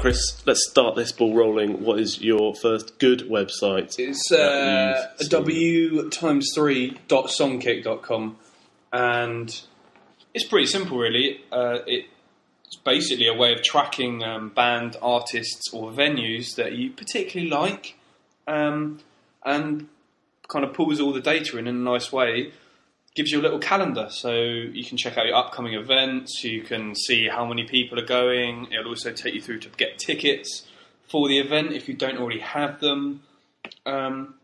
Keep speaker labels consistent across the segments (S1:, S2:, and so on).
S1: Chris, let's start this ball rolling. What is your first good website?
S2: It's w3.songkick.com, and it's pretty simple, really. It's basically a way of tracking band, artists, or venues that you particularly like, and kind of pulls all the data in a nice way. Gives you a little calendar, so you can check out your upcoming events, you can see how many people are going. It'll also take you through to get tickets for the event if you don't already have them. And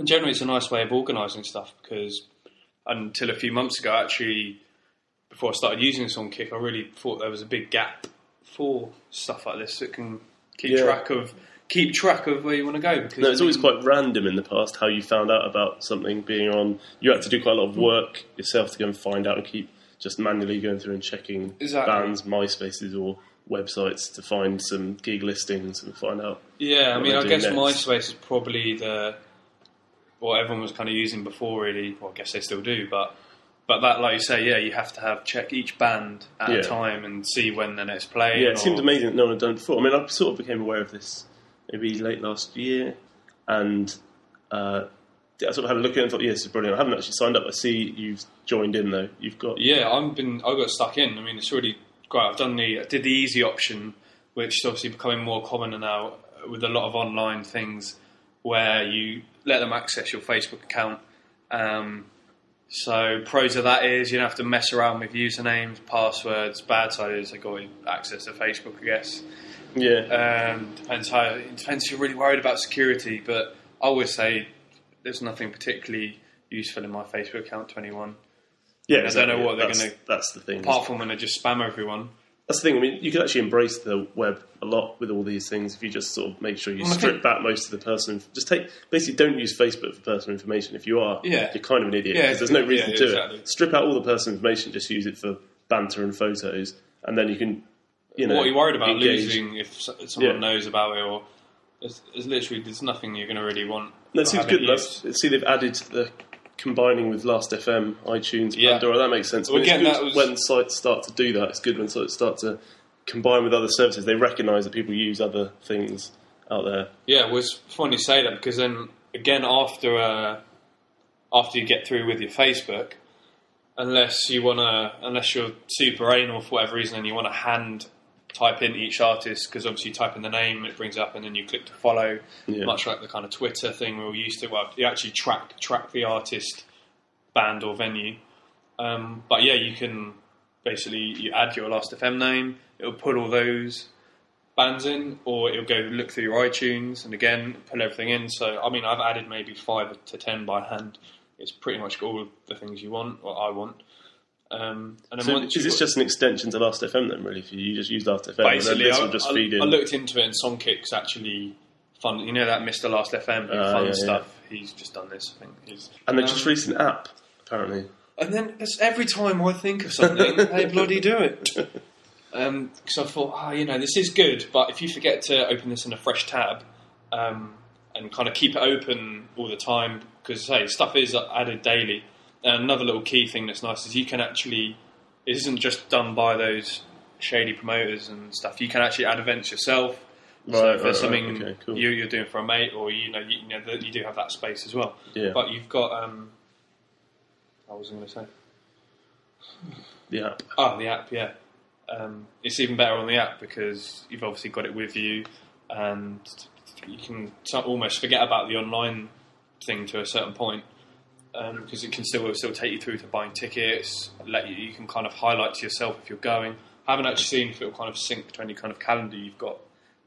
S2: generally it's a nice way of organising stuff, because until a few months ago, actually, before I started using Songkick, I really thought there was a big gap for stuff like this that can keep track of where you want to go. Because
S1: no, it's always quite random in the past how you found out about something being on. You had to do quite a lot of work yourself to go and find out, and keep just manually going through and checking bands, MySpaces or websites to find some gig listings and find out.
S2: Yeah, I mean, I guess next. MySpace is probably what everyone was kind of using before, really. Well, I guess they still do, but that, like you say, yeah, you have to check each band at a time and see when the next play.
S1: Yeah, it seemed amazing that no one had done it before. I mean, I sort of became aware of this maybe late last year, and I sort of had a look at it and thought, yeah, this is brilliant. I haven't actually signed up. I see you've joined in though. You've got
S2: I got stuck in. I mean, it's really great. I did the easy option, which is obviously becoming more common now with a lot of online things, where you let them access your Facebook account. So pros of that is you don't have to mess around with usernames, passwords. Bad side is they got access to Facebook, I guess.
S1: Yeah.
S2: Depends if you're really worried about security, but I always say there's nothing particularly useful in my Facebook account to anyone.
S1: Yeah,
S2: exactly. I don't know what they're going to.
S1: That's the thing.
S2: Apart from when they just spam everyone.
S1: That's the thing. I mean, you can actually embrace the web a lot with all these things if you just sort of make sure you strip back most of the personal. Basically don't use Facebook for personal information. If you are, you're kind of an idiot because there's no reason to do it. Strip out all the personal information. Just use it for banter and photos, and then you can. What
S2: are you worried about losing if someone knows about it? Or there's nothing you're going to really want.
S1: No, it seems good. See, they've added the combining with Last.fm, iTunes, Pandora. That makes sense. When sites start to do that, it's good when sites start to combine with other services. They recognise that people use other things out there. Yeah,
S2: well, it's funny you say that, because then again, after you get through with your Facebook, unless you're super anal for whatever reason and you want to hand type in each artist, because obviously you type in the name, it brings up, and then you click to follow, much like the kind of Twitter thing we're all used to. Well, you actually track the artist, band or venue. But yeah, you can you add your Last.fm name, it'll pull all those bands in, or it'll go look through your iTunes and again pull everything in. So I mean, I've added maybe 5 to 10 by hand. It's pretty much got all the things you want, or I want. And then
S1: is this just an extension to Last.fm then, really? If you just use Last.fm,
S2: basically,
S1: and then this will just feed in?
S2: I looked into it, and Songkick's actually fun. You know that Mr. Last.fm fun stuff? Yeah. He's just done this, I think.
S1: And they've just released an app, apparently.
S2: And then every time I think of something, they bloody do it. Because I thought, this is good, but if you forget to open this in a fresh tab and kind of keep it open all the time, because stuff is added daily. And another little key thing that's nice is you can actually, it isn't just done by those shady promoters and stuff. You can actually add events yourself. So if there's something you're doing for a mate, or you do have that space as well.
S1: Yeah.
S2: But you've got, what was I going to say?
S1: The app.
S2: Oh, the app, yeah. It's even better on the app because you've obviously got it with you, and you can almost forget about the online thing to a certain point. Because it can still take you through to buying tickets, you can kind of highlight to yourself if you're going. I haven't actually seen if it'll kind of sync to any kind of calendar you've got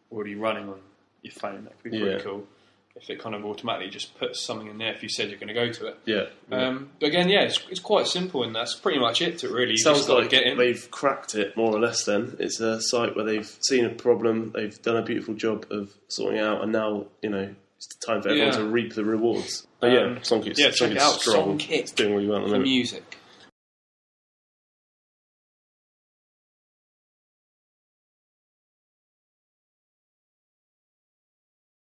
S2: already running on your phone. That could be pretty cool. If it kind of automatically just puts something in there if you said you're going to go to it.
S1: Yeah.
S2: But again, it's quite simple, and that's pretty much it. To really
S1: sounds like they've cracked it more or less. Then it's a site where they've seen a problem, they've done a beautiful job of sorting it out, and now it's time for everyone to reap the rewards. But Songkick,
S2: check it out.
S1: Strong.
S2: Songkick
S1: It's doing really well at the
S2: for
S1: moment.
S2: music.